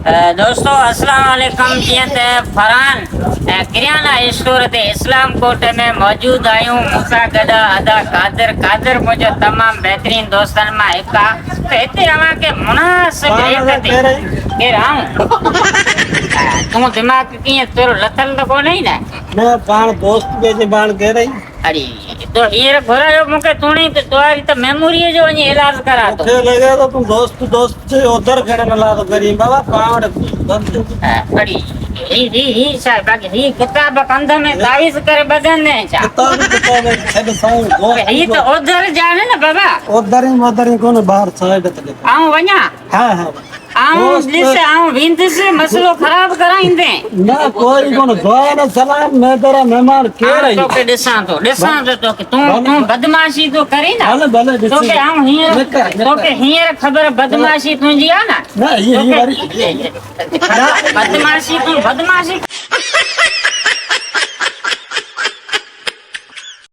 दोस्तों अस्सलाम वालेकुम। जीअं त फरहान किरियाना स्टोर ते इस्लाम कोट में मौजूद आहियूं। मूंसां गॾु अदा कादर मुंहिंजो तमामु बहितरीन दोस्तनि मां हिकु आहे। त हिते अव्हांखे मुनासिब रेट ते केरु आऊं तूं दिमाग़ कीअं तुर लथल त कोन्हे न? न पाण दोस्त जे पाण कह रही अरे तो हींअर घुरायो मूंखे तूणी त तुंहिंजी त मेमोरीअ जो वञी इलाज करा थो। मुझे लगे तो तू दोस्त से उधर खड़े मिला तो करी बाबा पाण अरे ही छा बाक़ी ही किताब कंध में तावीज़ करे बदन छा? किताब छड साऊं ही त उधर जाने न बाबा। उधर ही कोन बाहर साइड ते आऊं वञा हां हां आऊं ॾिस आऊं विंदसि मसलो ख़राब कराईंदे ना कोई कोन दुआ सलाम मैं तेरा मेहमान कह रही तोखे ॾिसां तो तोखे तूं बदमाशी तो करी न भले भले तोखे आऊं हींअर ख़बर बदमाशी तुंहिंजी आहे न? ना ये वारी बदमाशी तूं बदमाशी